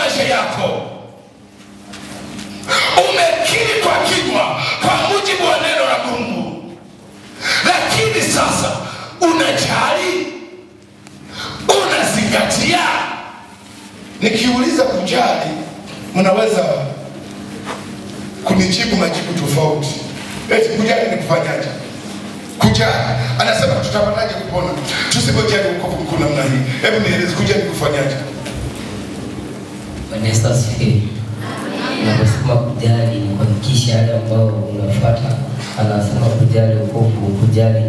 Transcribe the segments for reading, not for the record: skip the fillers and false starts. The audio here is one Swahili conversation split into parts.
maisha yako. Umekiri kwa kinywa kwa mujibu wa neno la Mungu, lakini sasa unajali, unazingatia. Nikiuliza kujali, mnaweza kunijibu majibu tofauti. Eti kujali ni kufanyaje? Kujali, anasema tutapataje kupona tusipojali wokovu mkuu namna hii? Hebu nieleze kujali kufanyaje? Vanessa asifiwe. Naposema kujali ni kuhakikisha yale ambao unafuata. Anasema kujali wokovu, kujali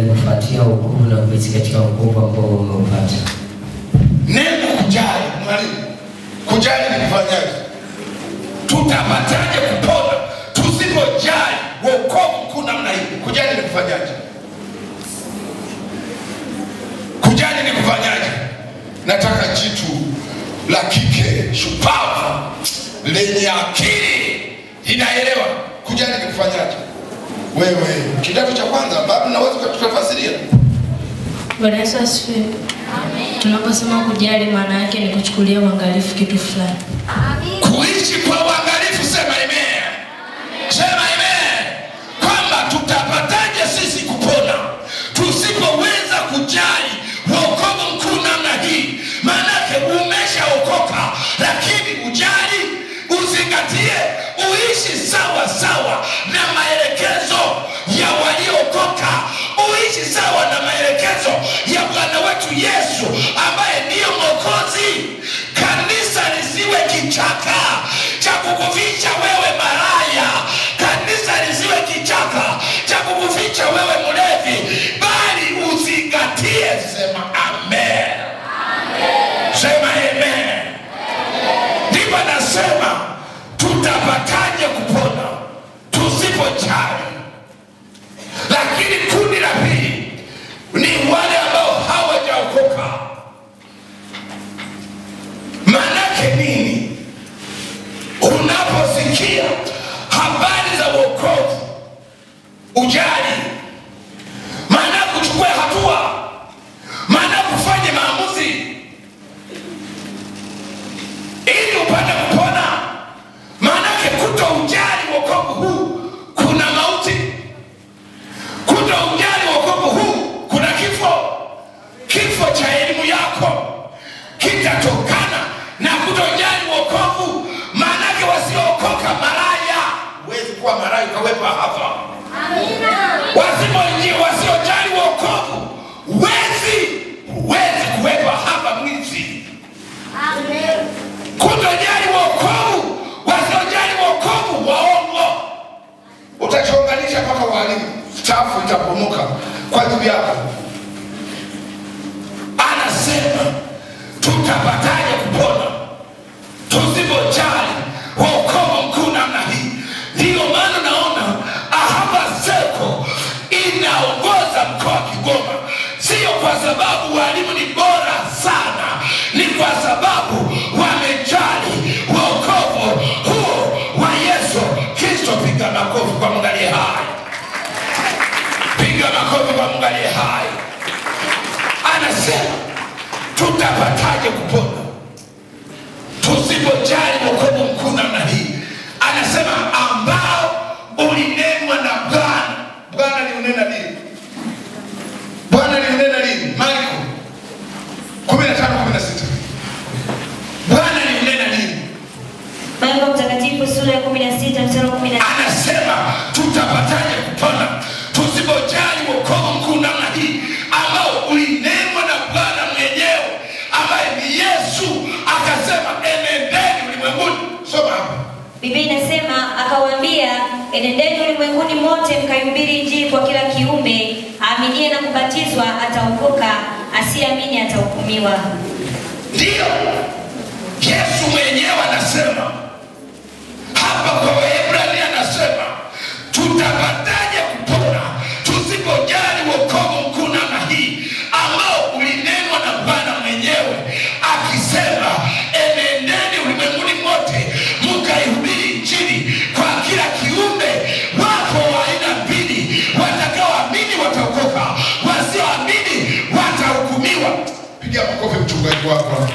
kufuatia wokovu na kuishi katika wokovu ambao umeupata. Neno kujali, mwalimu, kujali ni kufanyaje? Tutapataje kupona tusipojali wokovu mkuu namna hii? Kujali ni kufanyaje? Kujali ni kufanyaje? Nataka jitu la kike shupavu lenye akili inaelewa kujali ni kufanyaje. Wewe kidato cha kwanza bado naweza kutafasiria. Bwana Yesu asifiwe. Tunaposema kujali maana yake ni kuchukulia uangalifu kitu fulani. Kuishi kwa uangalifu, sema amen. Sema amen. Kwamba tutapataje sisi kupona tusipoweza kujali wokovu mkuu namna hii? Maana yake umeshaokoka, lakini ujali, uzingatie, uishi sawa sawa na maelekezo ya waliokoka, uishi sawa na maelekezo ya Bwana wetu Yesu ambaye ndiyo Mwokozi. Kanisa lisiwe kichaka cha kukuficha wewe malaya. Kanisa lisiwe kichaka cha kukuficha wewe mlevi, bali uzingatie. Sema amen. Sema amen. Ndipo nasema tutapataje kupona tusipojali? Lakini kundi la pili ni wale ambao hawajaokoka. Manake nini? Unaposikia habari za wokovu ujali, maana kuchukua hatua, maana kufanya maamuzi ili upate kupona. Maanake kutojali wokovu huu kuna mauti, kutojali wokovu huu kuna kifo. Kifo cha elimu yako kitatokana na kutojali wokovu. Maanake wasiookoka malaya, huwezi kuwa malaya ukawepa hapa. Amina. Wasiojali wokovu huwezi kuwepa hapa mwizi. Amen. Kutojali wokovu, wasiojali wokovu waongo. Utachonganisha mpaka walimu, stafu itapomoka kwa ajili yako. Anasema tutapataje kupona tusipojali wokovu mkuu namna hii? Ndiyo maana naona Ahaba Seko inaongoza mkoa wa Kigoma, sio kwa sababu walimu ni bora sana, ni kwa sababu wamejali wokovu huo wa Yesu Kristo. Piga makofi kwa Mungu aliye hai. Piga makofi kwa Mungu aliye hai. Anasema tutapataje kupona tusipojali wokovu mkuu namna hii? Anasema ambao ulinenwa na Bwana. Bwana alinena nini? Bwana alinena nini? Marko 15:16. Bwana alinena nini? Marko Mtakatifu sura ya 16 mstari wa 10. Anasema tutapataje kupona tusipojali wokovu mkuu namna hii ambao ulinenwa na Bwana mwenyewe ambaye ni Yesu. Akasema enendeni ulimwenguni. Soma hapa. Biblia inasema akawaambia, enendeni ulimwenguni mote mkahubiri Injili kwa kila kiumbe. Aaminie na kubatizwa ataokoka, asiamini atahukumiwa. Ndio Yesu mwenyewe anasema hapa kwa Waebrania, anasema tutapataje kupona tusipojali wokovu mkuu namna hii ambao ulinenwa na Bwana mwenyewe akisema enendeni ulimwenguni mote mkaihubiri Injili kwa kila kiumbe. Wako wa aina mbili, watakaoamini wataokoka, wasioamini watahukumiwa. Pigia makofi mchungaji wako.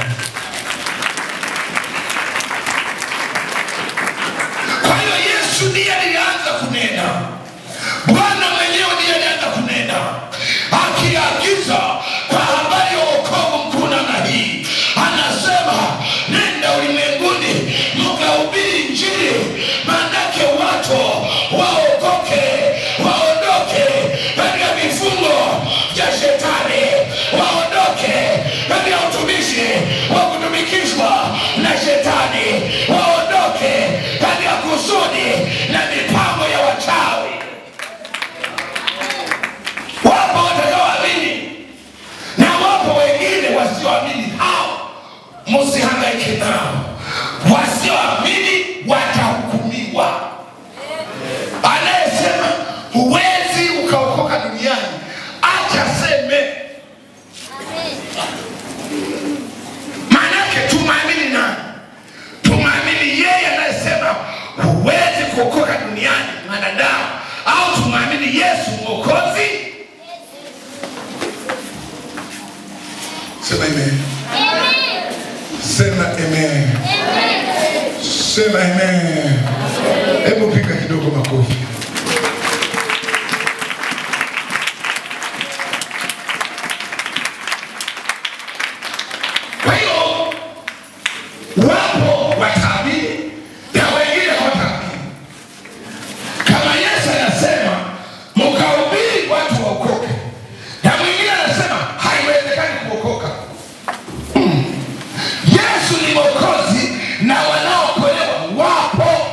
usihangaike nao. Wasioamini watahukumiwa. Anayesema huwezi ukaokoka duniani, acha seme. Maanake tumaamini nani? Tumaamini yeye anayesema huwezi kuokoka duniani, mwanadamu, au tumaamini Yesu Mwokozi? Sema amen. Sema amen. Sema amen. Hebu piga kidogo makofi. Kwa hiyo wapo wataamini na wengine hawataamini. Kama Yesu anasema mkahubiri watu waokoke, na mwingine anasema haiwezekani kuokoka. Yesu ni Mwokozi na wanaokolewa wapo.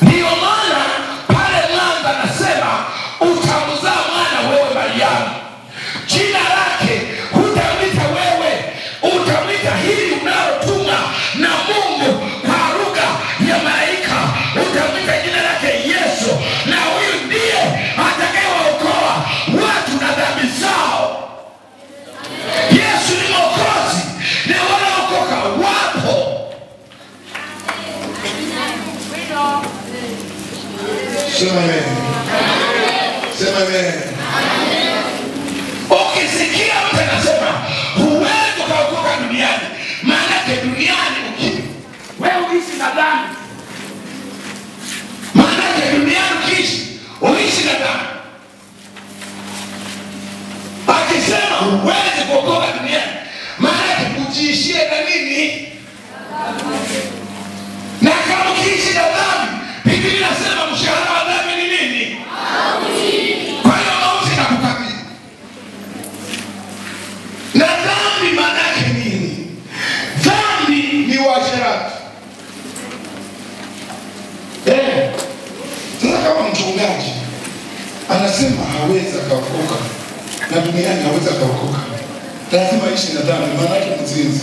Ndio maana pale Mwanzo anasema utamzaa mwana wewe Mariamu. Jina lake hutamwita wewe, utamwita hili unalotuma na Mungu kwa lugha ya malaika. Utamwita jina lake Yesu, na huyu ndiye atakayewaokoa watu na dhambi zao. Yesu ni Mwokozi na wanaokoka wapo. Sema amen. Sema amen. Ukisikia mtu anasema huwezi ukaokoka duniani, maanake duniani wewe uishi na dhambi. Maanake duniani uishi na dhambi. Akisema huwezi kuokoka duniani, maanake ujiishie na nini? Na kama ukiishi na dhambi, Biblia inasema mshahara wa dhambi ni nini? Kwa hiyo mauti inakukabili. Na dhambi maana yake nini? Dhambi ni uasherati. Sasa kama mchungaji anasema hawezi akaokoka na duniani hawezi akaokoka, lazima aishi na dhambi, maana yake mzinzi.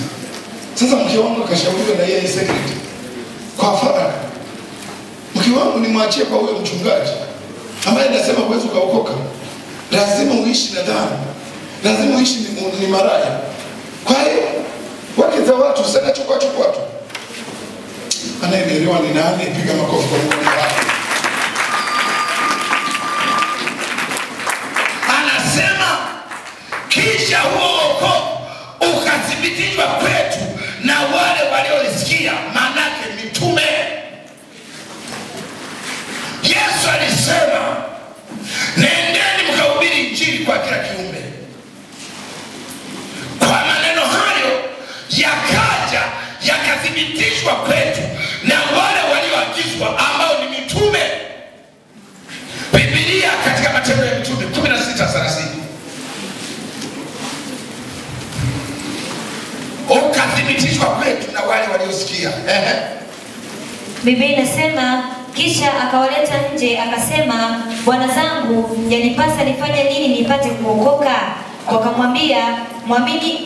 Sasa mke wangu akashauriwa na yeye secret kwa faragha, mke wangu nimwachie kwa huyo mchungaji ambaye anasema huwezi ukaokoka, lazima uishi na dhambi, lazima uishi ni maraya. Kwa hiyo wake za watu sana chukua tu. Anaelewa ni nani? Piga makofi kwa Mungu wako. Anasema kisha huo wokovu ukathibitishwa kwetu na wale waliolisikia, manake mitume. Yesu alisema nendeni mkahubiri injili kwa kila kiumbe. Kwa maneno hayo yakaja yakathibitishwa kwetu na wale walioagizwa ambao ni mitume. Biblia katika Matendo ya Mitume 16:30 ukathibitishwa kwetu na wale waliosikia. Biblia inasema kisha akawaleta nje akasema, bwana zangu, yanipasa nifanye nini nipate kuokoka? Wakamwambia,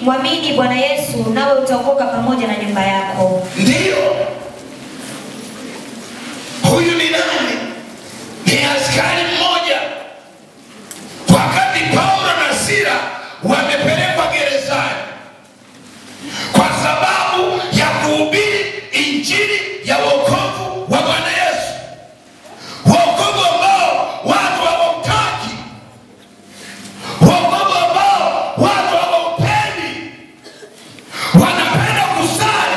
mwamini Bwana Yesu nawe utaokoka pamoja na nyumba yako. Ndio. Huyu ni nani? Ni askari mmoja. Wakati Paulo na Sila wamepelekwa gerezani kwa sababu ya kuhubiri injili ya wokovu wa Bwana Yesu, wokovu ambao watu hawautaki, wokovu ambao watu hawaupendi. Wanapenda kusali,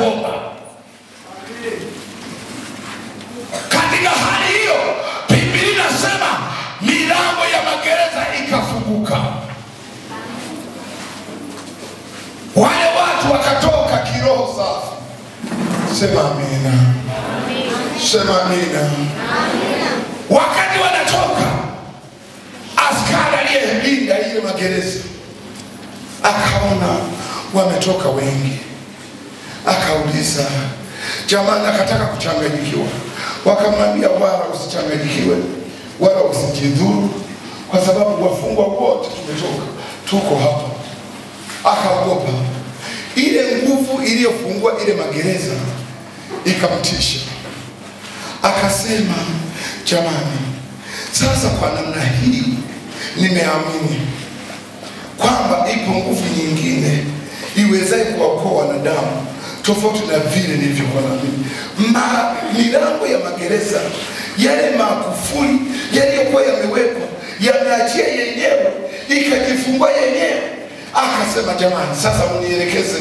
kuomba. Katika hali hiyo Biblia inasema milango ya magereza ikafunguka. Wale watu wakatoka kiroho safi. Sema amina. Sema amina. Wakati wanatoka, askari aliyelinda ile magereza akaona wametoka wengi, akauliza, jamani, akataka kuchanganyikiwa. Wakamwambia, wala usichanganyikiwe, wala usijidhuru, kwa sababu wafungwa wote tumetoka, tuko hapa. Akaogopa. Ile nguvu iliyofungua ile magereza ikamtisha. Akasema, jamani, sasa kwa namna hii nimeamini kwamba ipo nguvu nyingine iwezaye kuwaokoa wanadamu tofauti na vile nilivyokuwa naamini. Milango ya magereza yale makufuli yaliyokuwa yamewekwa yameachia yenyewe, ikajifungua yenyewe. Akasema, jamani, sasa mnielekeze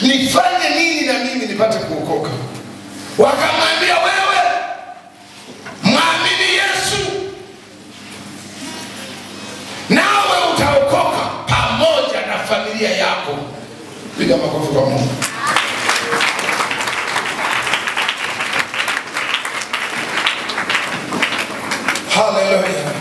nifanye nini na mimi nipate kuokoka. Wakamwambia, wewe mwamini Yesu nawe utaokoka pamoja na familia yako. Piga makofi kwa Mungu. Haleluya.